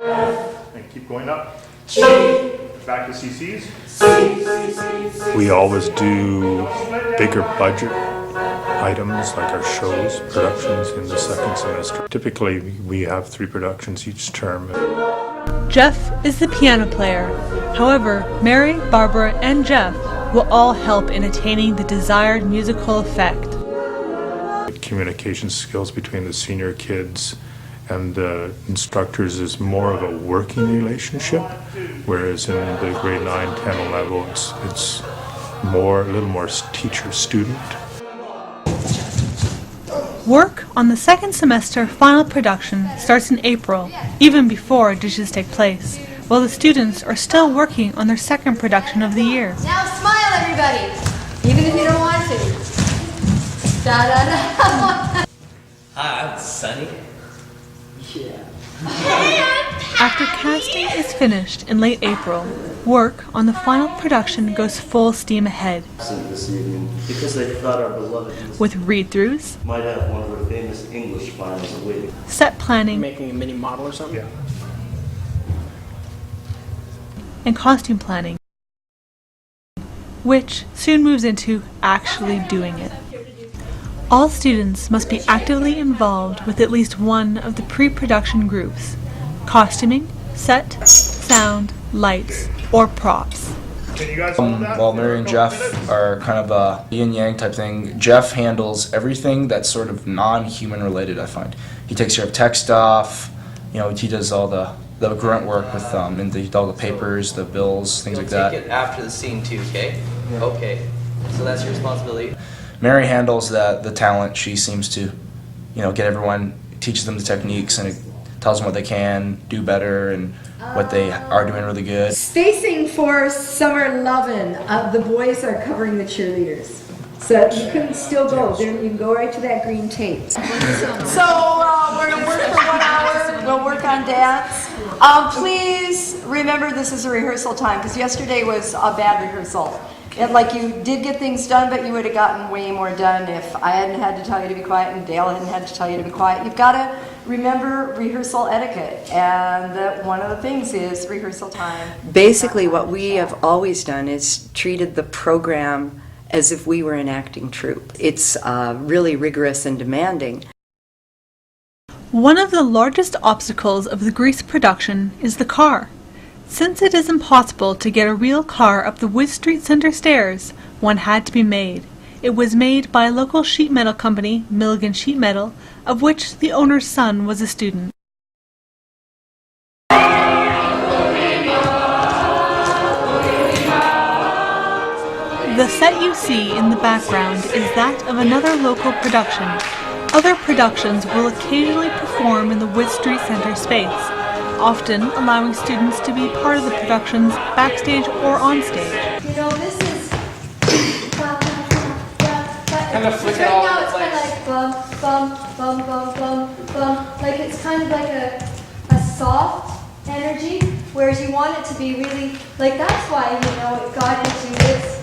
And keep going up. Back to CCs. We always do bigger budget items like our shows, productions in the second semester. Typically, we have 3 productions each term. Jeff is the piano player. However, Mary, Barbara, and Jeff will all help in attaining the desired musical effect. Communication skills between the senior kids and the instructors is more of a working relationship, whereas in the grade 9, 10 level, it's more, a little more teacher-student. Work on the second semester final production starts in April, even before dishes take place, while the students are still working on their second production of the year. Now smile, everybody, even if you don't want to. Da da da. Hi, I'm Sunny. After casting is finished in late April, work on the final production goes full steam ahead. This evening because they thought our beloved with read-throughs, might have one of their famous English finals awaiting. set planning, Making a mini model or something? Yeah. and costume planning, which soon moves into actually doing it. All students must be actively involved with at least one of the pre-production groups: costuming, set, sound, lights, or props. Can you guys hold that? While Mary and Jeff are kind of a yin-yang type thing, Jeff handles everything that's sort of non-human related, I find. He takes care of tech stuff, you know, he does all the grunt work with and all the papers, the bills, things like that. Take it after the scene too, okay? Yeah. Okay. So that's your responsibility. Mary handles the talent. She seems to, you know, get everyone, teaches them the techniques, and it tells them what they can do better and what they are doing really good. Spacing for Summer Lovin', the boys are covering the cheerleaders. So you can still go, there, you can go right to that green tape. So we're going to work for 1 hour, we'll work on dance. Please remember this is a rehearsal time, because yesterday was a bad rehearsal. And like, you did get things done, but you would have gotten way more done if I hadn't had to tell you to be quiet and Dale hadn't had to tell you to be quiet. You've got to remember rehearsal etiquette, and that one of the things is rehearsal time. Basically what we have always done is treated the program as if we were an acting troupe. It's really rigorous and demanding. One of the largest obstacles of the Grease production is the car. Since it is impossible to get a real car up the Wood Street Center stairs, one had to be made. It was made by a local sheet metal company, Milligan Sheet Metal, of which the owner's son was a student. The set you see in the background is that of another local production. Other productions will occasionally perform in the Wood Street Center space, often allowing students to be part of the productions backstage or on stage. You know, this is Kind of flick it right all now over it's the kind of like bum, bum, bum, bum, bum, bum. Like, it's kind of like a soft energy, whereas you want it to be really, like, that's why, you know, it got into this.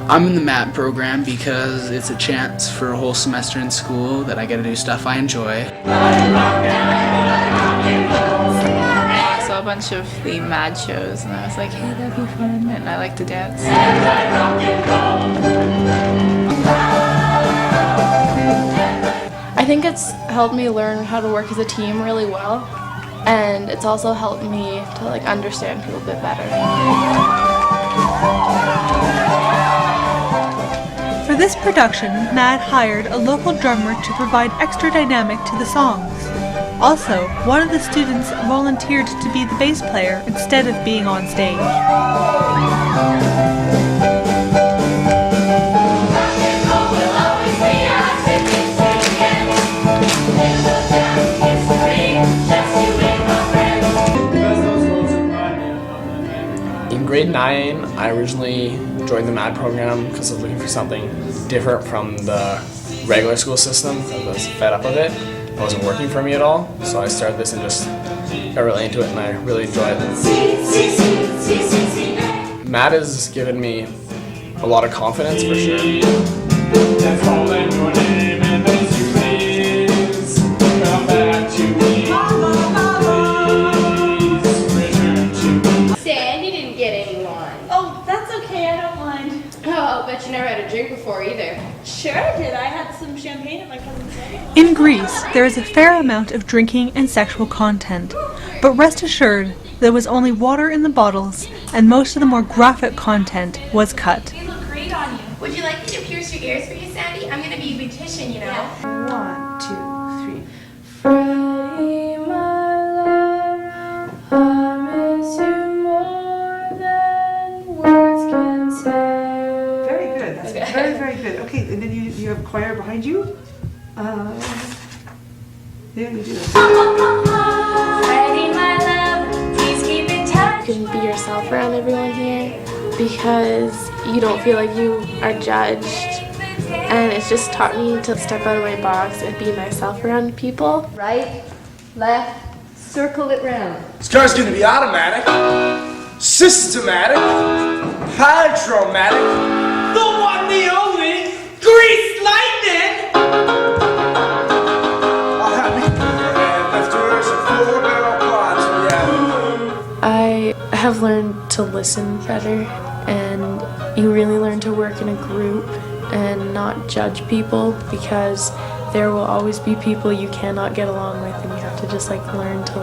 I'm in the MAT program because it's a chance for a whole semester in school that I get to do stuff I enjoy. I saw a bunch of the MAD shows and I was like, hey, that'd be fun, and I like to dance. I think it's helped me learn how to work as a team really well, and it's also helped me to like understand people a bit better. For this production, Mad hired a local drummer to provide extra dynamic to the songs. Also, one of the students volunteered to be the bass player instead of being on stage. In grade 9, I originally joined the MAD program because I was looking for something different from the regular school system. I was fed up of it. It wasn't working for me at all, so I started this and just got really into it, and I really enjoyed it. MAD has given me a lot of confidence, for sure. Come back to me. before either. Sure I did. I had some champagne at my cousin's wedding. In Greece, there is a fair amount of drinking and sexual content, but rest assured there was only water in the bottles, and most of the more graphic content was cut. They look great on you. Would you like me to pierce your ears for you, Sandy? I'm gonna be a beautician, you know. 1, 2, 3. Freddie, my love, I miss you more than words can say. Very good. That's very, very good. Okay, and then you have choir behind you. Yeah, we do. Freddie, my love, please keep in touch. You can be yourself around everyone here because you don't feel like you are judged. And it's just taught me to step out of my box and be myself around people. Right, left, circle it round. This car's gonna be automatic, systematic, hydromatic, the one, the only, Grease Lightning! I'll have me lifters and 4-barrel quads, yeah. I have learned to listen better, and you really learn to work in a group and not judge people, because there will always be people you cannot get along with, and you have to just learn to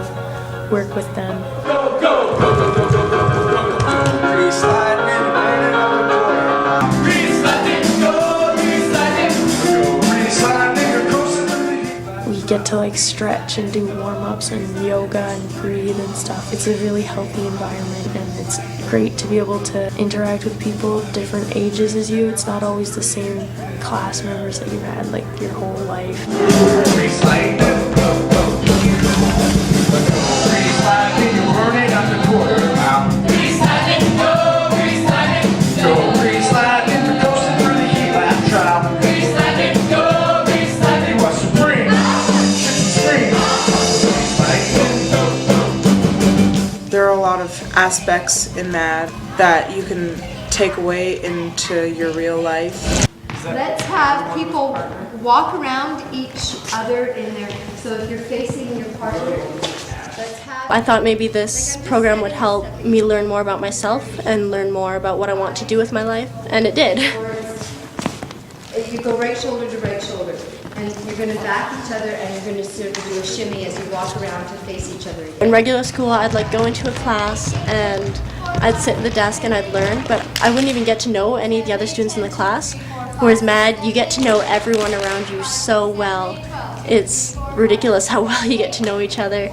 work with them. Go, go, go, go, go, go, go, go, go, go, Grease Lightning, burning up the border. Grease Lightning, go, Grease Lightning, go, Grease Lightning, you're coasting through the heat. We get to stretch and do warm-ups and yoga and breathe and stuff. It's a really healthy environment, and it's great to be able to interact with people different ages as you. It's not always the same class members that you've had your whole life. Grease Lightning, go, go, go, Grease Lightning, you're burning up the quarter mile. Grease Lightning, go, Grease Lightning, go, Grease Lightning, you're coasting through the heat lap trial. Grease Lightning, go, Grease Lightning, you are supreme, shit's supreme. There are a lot of aspects in MAD that you can take away into your real life. Let's have people walk around each other in their, so if you're facing your partner, let's have... I thought maybe this program would help me learn more about myself and learn more about what I want to do with my life, and it did. You go right shoulder to right shoulder, and you're going to back each other, and you're going to sort of do a shimmy as you walk around to face each other. In regular school, I'd go into a class and I'd sit at the desk and I'd learn, but I wouldn't even get to know any of the other students in the class. Whereas MAD, you get to know everyone around you so well. It's ridiculous how well you get to know each other.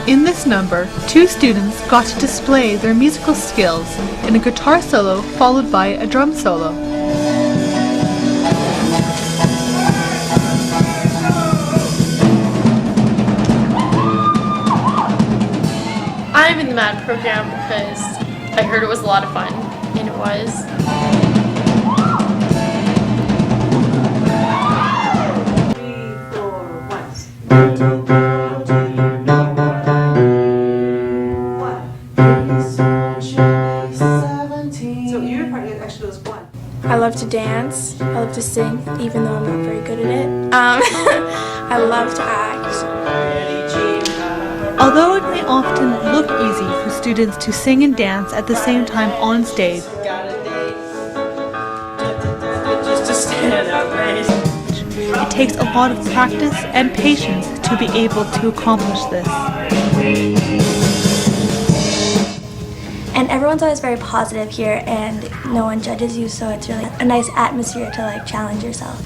In this number, 2 students got to display their musical skills in a guitar solo followed by a drum solo. I'm in the MAD program because I heard it was a lot of fun, and it was. 3, 4, 1. So your part actually was 1. I love to dance, I love to sing, even though I'm not very good at it. I love to act. Although it may often look easy for students to sing and dance at the same time on stage, it takes a lot of practice and patience to be able to accomplish this. And everyone's always very positive here, and no one judges you, so it's really a nice atmosphere to challenge yourself.